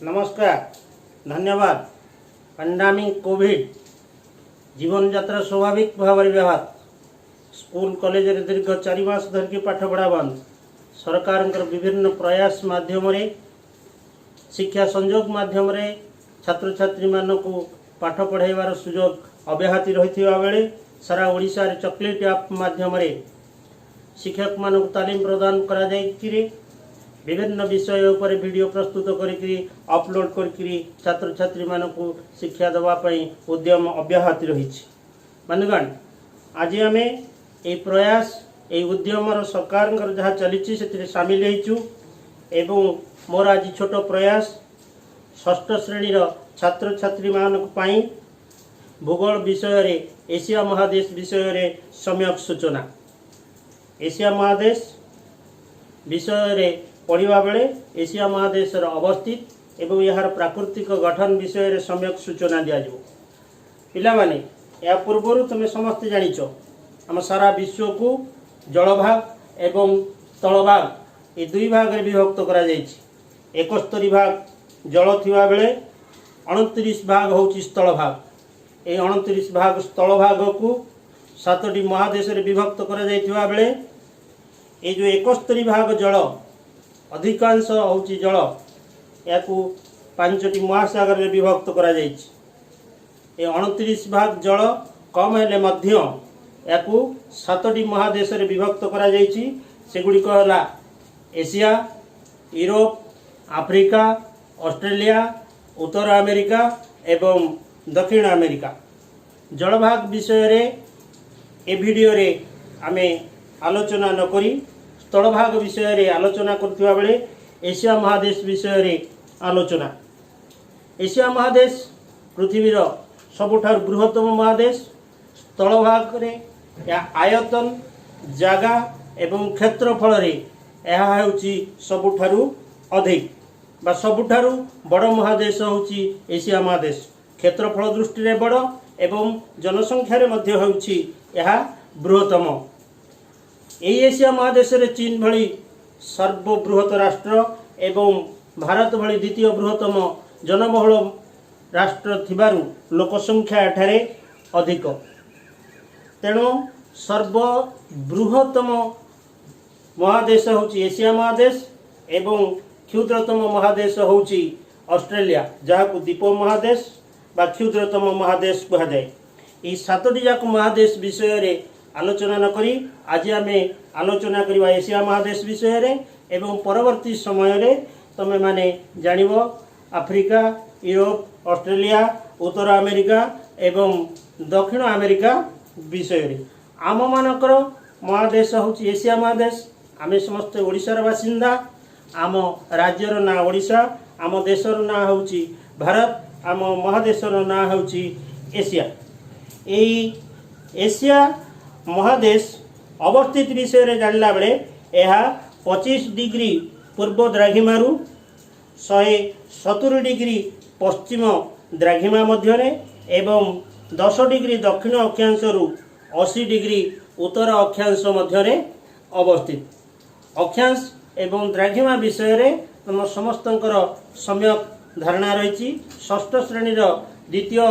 नमस्कार, धन्यवाद। Pandemic Covid जीवन यात्रा स्वाभाविक भाव व्याहत स्कूल कॉलेज दीर्घ 4 मास धरिकी पाठ पढ़ा बंद सरकार विभिन्न प्रयास माध्यम शिक्षा संयोग माध्यम छात्र छात्री मान को पाठ पढ़ाइबार सुजोग अब्याहति रही बेले सारा ओडिशा रे चॉकलेट ऐप माध्यम शिक्षक मान तालीम प्रदान करा जायकिरी विभिन्न विषय उपर वीडियो प्रस्तुत करी अपलोड करी छात्र छात्री मान को शिक्षा देवाई उद्यम अब्याहति रही। मानगण आज आम ये प्रयास ये उद्यम सरकार जहाँ चली सामिल एवं मोर आज छोट प्रयास षष्ठ श्रेणीर छात्र छात्री मानी भूगोल विषय रे एशिया महादेश विषय रे सम्यक सूचना एशिया महादेश विषय रे पढ़ा बेले एशिया महादेश अवस्थित एवं यार प्राकृतिक गठन विषय रे सम्यक सूचना दिज्व पिलामाने या पूर्वर तुम समस्ते जानिच आम सारा विश्व को जलभाग एवं स्थलभाग ये दुई भाग में विभक्त करा 71 भाग जल थिबा बेले 29 भाग होची स्थल भाग। ये 29 भाग स्थल भाग को 7टी महादेश रे विभक्त करा जायथिबा बेले ये जो 71 भाग जल अधिकांश होची जल या 5टी महासागर रे विभक्त करा जायछि। ये 29 भाग जल कम हेले मध्य या 7टी महादेश रे विभक्त करा जायछि। सेगुड़िक हला एशिया, यूरोप, आफ्रिका, ऑस्ट्रेलिया, उत्तर अमेरिका एवं दक्षिण अमेरिका। जलभाग विषय रे ए वीडियो रे आमे आलोचना न करी स्थलभाग विषय रे आलोचना करथिबा बेले एशिया महादेश विषय रे आलोचना। एशिया महादेश पृथ्वीर सबुठार बृहत्तम महादेश। स्थलभाग रे या आयतन जागा एवं क्षेत्रफल रे यह होची सबुठारु अधिक बा सबुठारु बड़ महादेश होची एशिया महादेश। क्षेत्रफल दृष्टि रे बड़ एवं जनसंख्या रे मध्य होची यह बृहत्तम। यही एशिया महादेश रे चीन भली सर्वबृहत राष्ट्र एवं भारत भली द्वितीय बृहत्तम जनबहुल राष्ट्र थिबारु लोक संख्या एठारे अधिक। तेणु सर्वबृहत्तम महादेश होची एशिया महादेश एवं क्षुद्रतम महादेश होची ऑस्ट्रेलिया जहाँ को द्वीप महादेश बा क्षुद्रतम महादेश कहा जाए। ये 7टी जाक महादेश विषय रे आलोचना न करी आज आम आलोचना करवा एशिया महादेश विषय रे एवं परवर्ती समय रे तमे माने जानिबो आफ्रिका, यूरोप, ऑस्ट्रेलिया, उत्तर अमेरिका एवं दक्षिण अमेरिका विषय रे। आम मानकर महादेश होची एशिया महादेश। आमे समस्त ओडिशार बासिंदा। आम राज्यर ना ओडिशा, आम देशर ना होची भारत, आम महादेशर ना होची एशिया। एई एशिया महादेश अवस्थित विषय रे जानला बेले यह 25 डिग्री पूर्व द्राघिमारू 170 डिग्री पश्चिम द्राघिमा मध्य एवं 10 डिग्री दक्षिण अक्षांशरू 80 डिग्री उत्तर अक्षांश मध्य अवस्थित। अक्षांश एवं द्राघिमा विषय रे तुम समस्तंकर सम्यक धारणा रही। षष्ठ श्रेणीर द्वितीय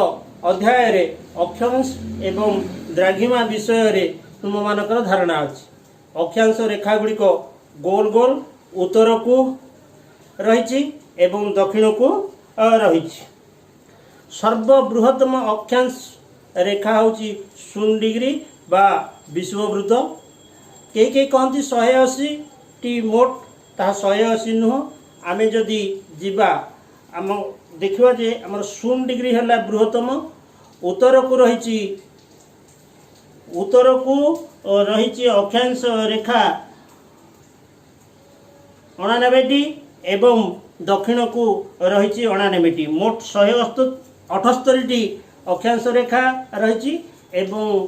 अध्याय रे अक्षांश एवं द्राघिमा विषय रे तुम मानकर धारणा अछि। अक्षांश रेखा गुड़िक गोल गोल उत्तर को रही एवं दक्षिण को रही। सर्वबृहत्तम अक्षांश रेखा होची 0 डिग्री बा विश्ववृत्त। कई कहती 180 टी मोट ता 180 नुह। आमे जदि जीवा आम देखिबा जे हमर 0 डिग्री हला बृहत्तम उत्तर को रही अक्षांश रेखा 89 एवं दक्षिण को रही 89। मोट 178 टी अक्षांश रेखा रही एवं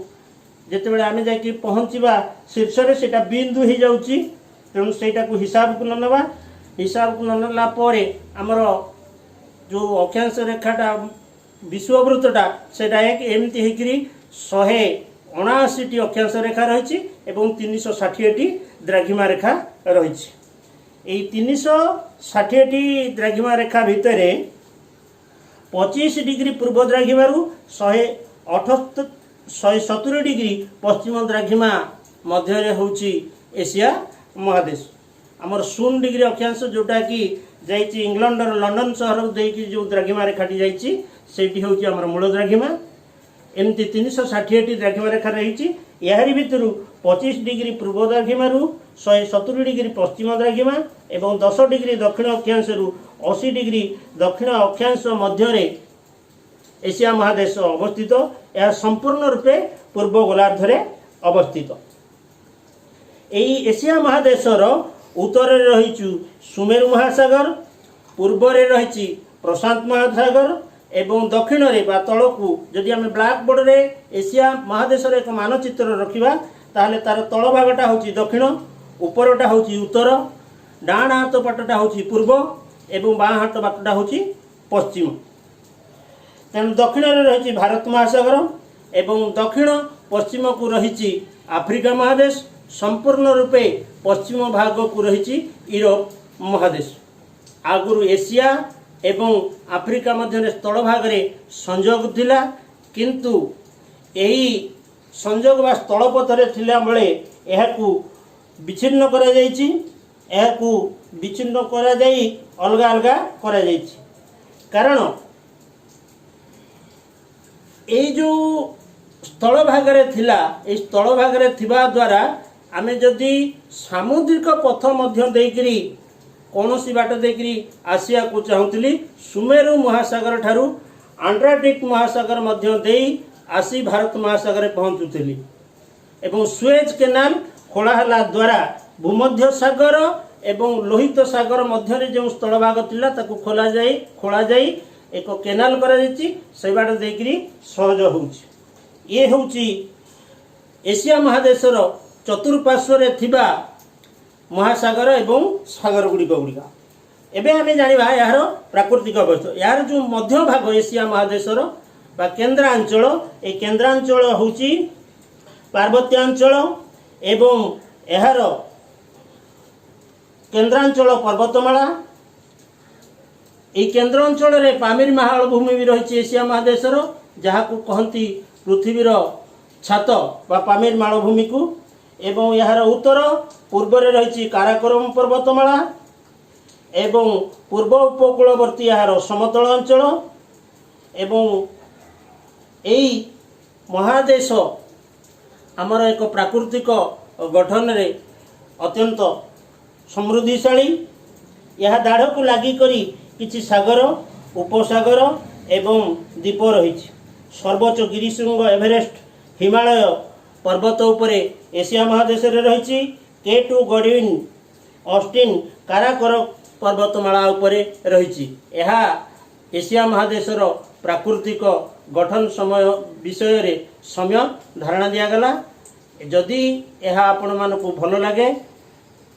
जितेबाला आम जा पहुँचवा शीर्ष रे सेटा बिंदु हो जाउची। तेणु सेटा को हिसाब को नवा हिसाब को नला आमर जो अक्षांश रेखाटा विश्ववृत्तटा सेटा एक एमती होकरी 179 टी अक्षांश रेखा रही एवं 360 टी द्राघिमा रेखा रही। 360 द्राघिमा रेखा भितर 25 डिग्री पूर्व द्राघिमारू 170 डिग्री पश्चिम द्राघिमा मध्य होची एशिया महादेश। आमर 0 डिग्री अक्षांश जोटा कि जाइए इंग्लैंड लंडन सहर देकी जो द्राघिमा रेखाटी जाइए सेठी होची आमर मूल द्राघिमा। एमती 360 द्राघिमा रेखा रही यारी भितर 25 डिग्री पूर्व द्राघिमारू 170 डिग्री पश्चिम द्राघिमा एवं 10 डिग्री दक्षिण अक्षांश 80 डिग्री दक्षिण अक्षांश मध्य एशिया महादेश अवस्थित। यह संपूर्ण रूपे पूर्व गोलार्धरे अवस्थित। यही एशिया महादेशर उत्तर रही सुमेरु महासागर, पूर्व रही प्रशांत महासागर एवं दक्षिण बा तलकू जदि आम ब्लैक बोर्ड रे एशिया महादेशर एक मानचित्र रखा ताहले तार तल भागटा होची दक्षिण, उपरटा होची उत्तर, डाण हाथ पटटा होची पूर्व एवं बाँ हाथ पटटा होची पश्चिम। तेणु दक्षिण रही भारत महासागर एवं दक्षिण पश्चिम को रही आफ्रिका महादेश, संपूर्ण रूपे पश्चिम भाग को रही यूरोप महादेश। आगुरु एशिया एवं आफ्रिका मध्य स्थल भाग रे संजोग थिला, किंतु यही संजोग बा स्थल पथरे थिला बेले एहाकू विच्छिन्न करा जायछि, एहाकू विच्छिन्न करा जाई अलगा अलगा करा जायछि। कारण एई जो स्थल भाग रे थिला, एई स्थल भाग रे थिबा द्वारा आमे जदि सामुद्रिक पथ मध्य देकरी कौनसी बाट देकरी आसिया को चाहूली सुमेरु महासागर ठारू आंटार्कटिक महासागर मध्य देई आसी भारत महासागर पहुँचुली एवं सुएज केनाल खोला द्वारा भूमध्य सागर एवं लोहित सागर मध्य जो स्थल भाग थिला ताकू खोला जाई एक केनाल करा जायछि, से बाट देकरी सहज होउछि। ये होउछि एशिया महादेशर चतुर्पार्श्व थिबा महासागर एवं सागर गुड़िका। एबे आमे जानिबा यार प्राकृतिक अवस्था। यार जो मध्य भाग एशिया महादेशर बा केंद्रांचल, ए केंद्रांचल होउछि पार्वत्यांचल एवं यार केंद्रांचल पर्वतमाला। ए केंद्रांचल रे पामीर मालभूमि भी रही एशिया महादेशर, जहाँ को कहती पृथ्वीर छात बा पामीर मालभूमि को। एवं यार उत्तर पूर्व रही काराकोरम पर्वतमाला एवं पूर्व उपकूलवर्ती यार समतल अंचल। एवं यही महादेश आमर एक प्राकृतिक गठन रे अत्यंत समृद्धिशाली। यह दाढ़ को लगी करी किछि सागर, उपसागर एवं द्वीप रही। सर्वोच्च गिरिशृंग एवरेस्ट हिमालय पर्वत उपरे एशिया महादेश रही। K2 गडविन ऑस्टिन काराकोरम पर्वतमाला उपरे रही। यह एशिया महादेशर प्राकृतिक गठन समय विषय रे समय धारणा दिगला। जदि यह आपण मानकु भल लगे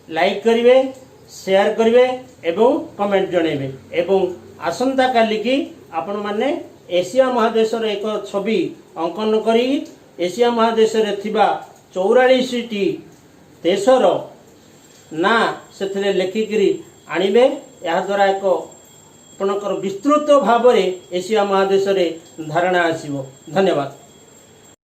लाइक करिवे, शेयर करिवे एवं कमेंट जणेबे। एवं आसंता काली की आपण माने एशिया महादेशर एक छवि अंकन करी एशिया महादेश रे थिबा 44टी देशर ना से लेखिकी आणवे। या द्वारा एक आपणकर विस्तृत भाव में एशिया महादेश रे धारणा आसीबो। धन्यवाद।